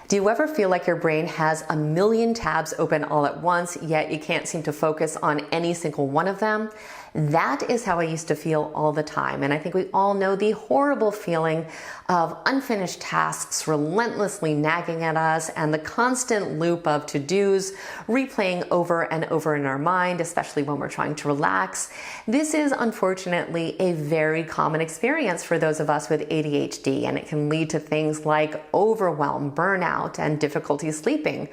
Do you ever feel like your brain has a million tabs open all at once, yet you can't seem to focus on any single one of them? That is how I used to feel all the time, and I think we all know the horrible feeling of unfinished tasks relentlessly nagging at us and the constant loop of to-dos replaying over and over in our mind, especially when we're trying to relax. This is unfortunately a very common experience for those of us with ADHD, and it can lead to things like overwhelm, burnout, and difficulty sleeping,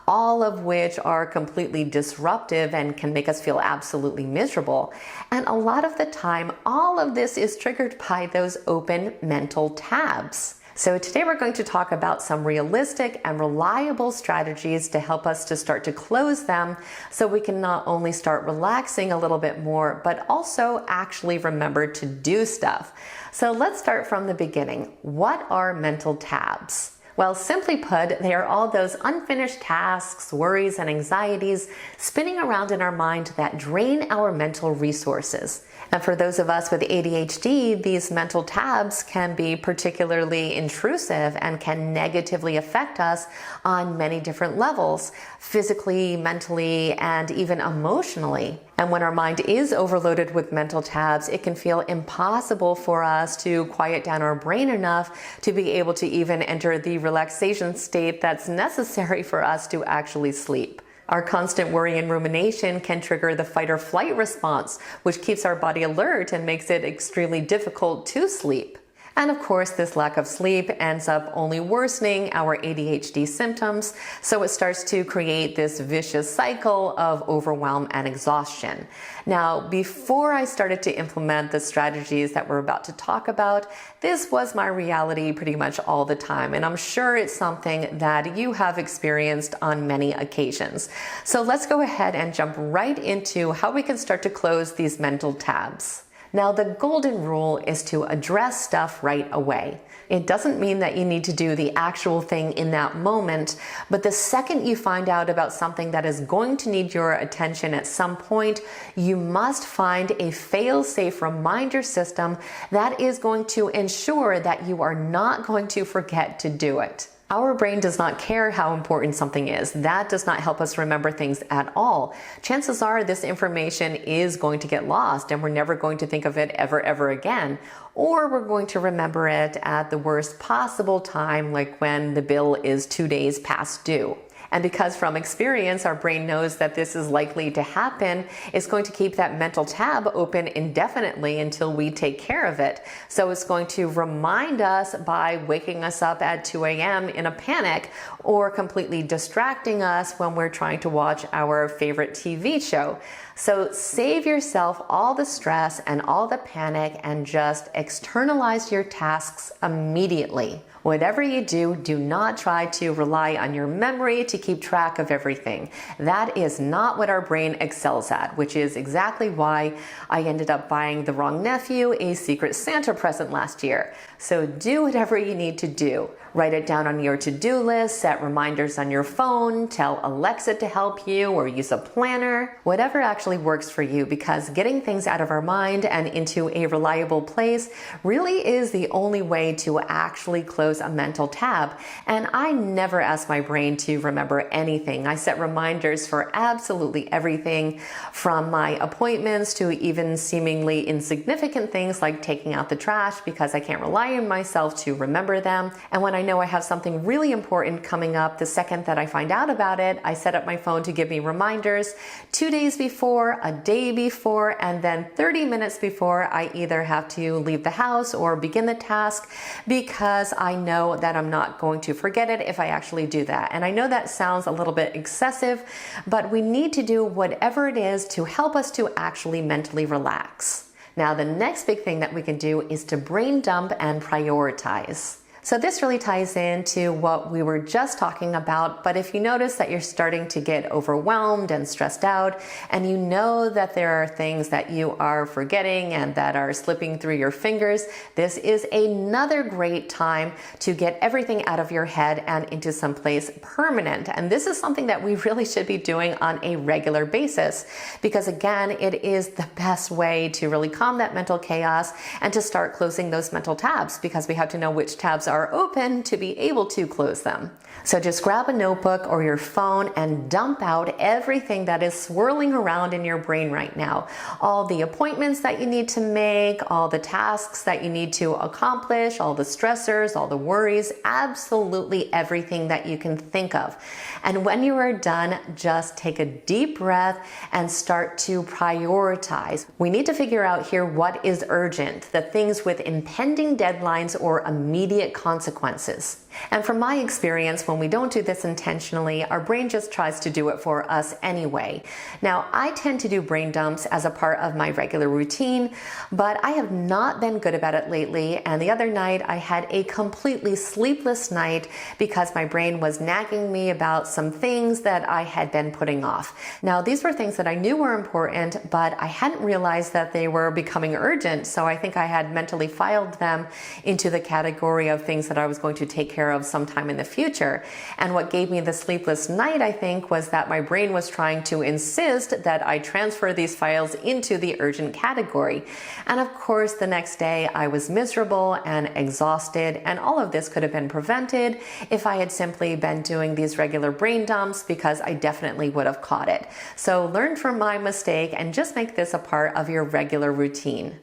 all of which are completely disruptive and can make us feel absolutely miserable. And a lot of the time, all of this is triggered by those open mental tabs. So today we're going to talk about some realistic and reliable strategies to help us to start to close them so we can not only start relaxing a little bit more, but also actually remember to do stuff. So let's start from the beginning. What are mental tabs? Well, simply put, they are all those unfinished tasks, worries, and anxieties spinning around in our mind that drain our mental resources. And for those of us with ADHD, these mental tabs can be particularly intrusive and can negatively affect us on many different levels, physically, mentally, and even emotionally. And when our mind is overloaded with mental tabs, it can feel impossible for us to quiet down our brain enough to be able to even enter the relaxation state that's necessary for us to actually sleep. Our constant worry and rumination can trigger the fight or flight response, which keeps our body alert and makes it extremely difficult to sleep. And of course, this lack of sleep ends up only worsening our ADHD symptoms, so it starts to create this vicious cycle of overwhelm and exhaustion. Now, before I started to implement the strategies that we're about to talk about, this was my reality pretty much all the time, and I'm sure it's something that you have experienced on many occasions. So let's go ahead and jump right into how we can start to close these mental tabs. Now, the golden rule is to address stuff right away. It doesn't mean that you need to do the actual thing in that moment, but the second you find out about something that is going to need your attention at some point, you must find a fail-safe reminder system that is going to ensure that you are not going to forget to do it. Our brain does not care how important something is. That does not help us remember things at all. Chances are this information is going to get lost and we're never going to think of it ever again. Or we're going to remember it at the worst possible time, like when the bill is 2 days past due. And because from experience, our brain knows that this is likely to happen, it's going to keep that mental tab open indefinitely until we take care of it. So it's going to remind us by waking us up at 2 a.m. in a panic or completely distracting us when we're trying to watch our favorite TV show. So save yourself all the stress and all the panic and just externalize your tasks immediately. Whatever you do, do not try to rely on your memory to keep track of everything. That is not what our brain excels at, which is exactly why I ended up buying the wrong nephew a Secret Santa present last year. So do whatever you need to do. Write it down on your to-do list, set reminders on your phone, tell Alexa to help you, or use a planner. Whatever actually works for you, because getting things out of our mind and into a reliable place really is the only way to actually close a mental tab. And I never ask my brain to remember anything. I set reminders for absolutely everything, from my appointments to even seemingly insignificant things like taking out the trash, because I can't rely on myself to remember them. And when I know I have something really important coming up, the second that I find out about it, I set up my phone to give me reminders 2 days before, a day before, and then 30 minutes before I either have to leave the house or begin the task, because I know that I'm not going to forget it if I actually do that. And I know that sounds a little bit excessive, but we need to do whatever it is to help us to actually mentally relax. Now, the next big thing that we can do is to brain dump and prioritize. So this really ties into what we were just talking about, but if you notice that you're starting to get overwhelmed and stressed out, and you know that there are things that you are forgetting and that are slipping through your fingers, this is another great time to get everything out of your head and into some place permanent. And this is something that we really should be doing on a regular basis, because again, it is the best way to really calm that mental chaos and to start closing those mental tabs, because we have to know which tabs are are open to be able to close them. So just grab a notebook or your phone and dump out everything that is swirling around in your brain right now. All the appointments that you need to make, all the tasks that you need to accomplish, all the stressors, all the worries, absolutely everything that you can think of. And when you are done, just take a deep breath and start to prioritize. We need to figure out here what is urgent, the things with impending deadlines or immediate consequences. And from my experience, when we don't do this intentionally, our brain just tries to do it for us anyway. Now, I tend to do brain dumps as a part of my regular routine, but I have not been good about it lately. And the other night, I had a completely sleepless night because my brain was nagging me about some things that I had been putting off. Now, these were things that I knew were important, but I hadn't realized that they were becoming urgent. So I think I had mentally filed them into the category of things that I was going to take care of sometime in the future. And what gave me the sleepless night, I think, was that my brain was trying to insist that I transfer these files into the urgent category. And of course, the next day I was miserable and exhausted, and all of this could have been prevented if I had simply been doing these regular brain dumps, because I definitely would have caught it. So learn from my mistake and just make this a part of your regular routine.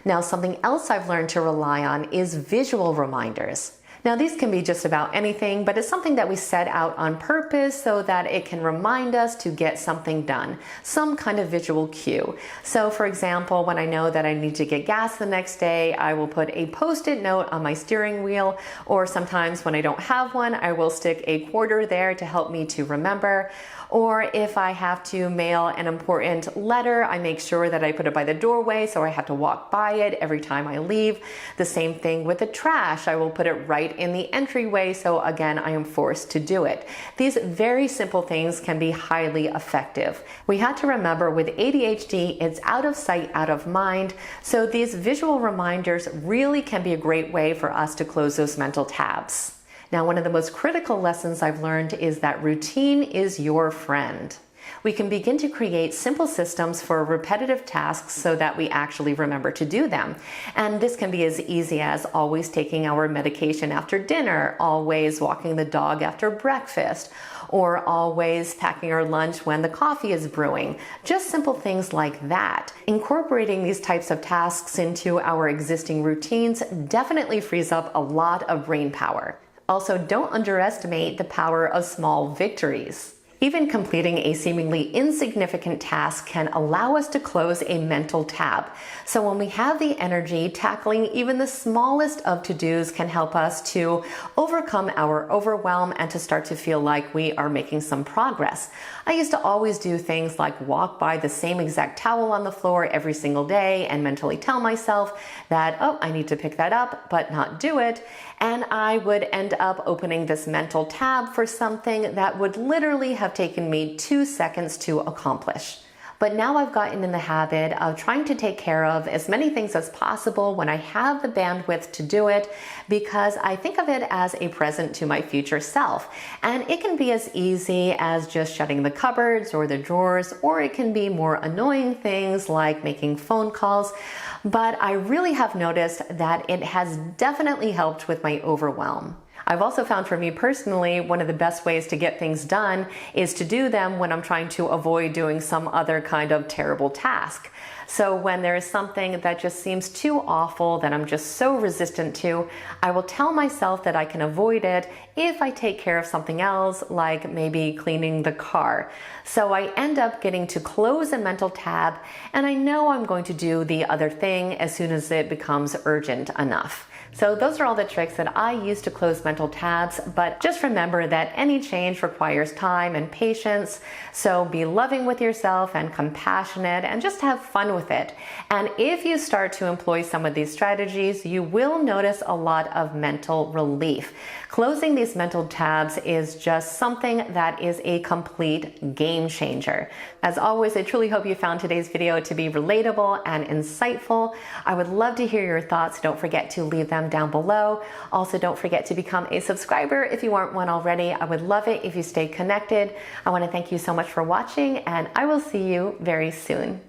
Now, something else I've learned to rely on is visual reminders. Now, these can be just about anything, but it's something that we set out on purpose so that it can remind us to get something done, some kind of visual cue. So for example, when I know that I need to get gas the next day, I will put a Post-it note on my steering wheel, or sometimes when I don't have one, I will stick a quarter there to help me to remember. Or if I have to mail an important letter, I make sure that I put it by the doorway so I have to walk by it every time I leave. The same thing with the trash. I will put it right in the entryway, so again, I am forced to do it. These very simple things can be highly effective. We had to remember with ADHD, it's out of sight, out of mind. So these visual reminders really can be a great way for us to close those mental tabs. Now, one of the most critical lessons I've learned is that routine is your friend. We can begin to create simple systems for repetitive tasks so that we actually remember to do them. And this can be as easy as always taking our medication after dinner, always walking the dog after breakfast, or always packing our lunch when the coffee is brewing. Just simple things like that. Incorporating these types of tasks into our existing routines definitely frees up a lot of brain power. Also, don't underestimate the power of small victories. Even completing a seemingly insignificant task can allow us to close a mental tab. So when we have the energy, tackling even the smallest of to-dos can help us to overcome our overwhelm and to start to feel like we are making some progress. I used to always do things like walk by the same exact towel on the floor every single day and mentally tell myself that, oh, I need to pick that up, but not do it. And I would end up opening this mental tab for something that would literally have taken me 2 seconds to accomplish. But now I've gotten in the habit of trying to take care of as many things as possible when I have the bandwidth to do it, because I think of it as a present to my future self. And it can be as easy as just shutting the cupboards or the drawers, or it can be more annoying things like making phone calls. But I really have noticed that it has definitely helped with my overwhelm. I've also found for me personally, one of the best ways to get things done is to do them when I'm trying to avoid doing some other kind of terrible task. So when there is something that just seems too awful that I'm just so resistant to, I will tell myself that I can avoid it if I take care of something else, like maybe cleaning the car. So I end up getting to close a mental tab, and I know I'm going to do the other thing as soon as it becomes urgent enough. So those are all the tricks that I use to close mental tabs, but just remember that any change requires time and patience. So be loving with yourself and compassionate and just have fun with it. And if you start to employ some of these strategies, you will notice a lot of mental relief. Closing these mental tabs is just something that is a complete game changer. As always, I truly hope you found today's video to be relatable and insightful. I would love to hear your thoughts. Don't forget to leave them down below. Also, don't forget to become a subscriber if you aren't one already. I would love it if you stay connected. I want to thank you so much for watching, and I will see you very soon.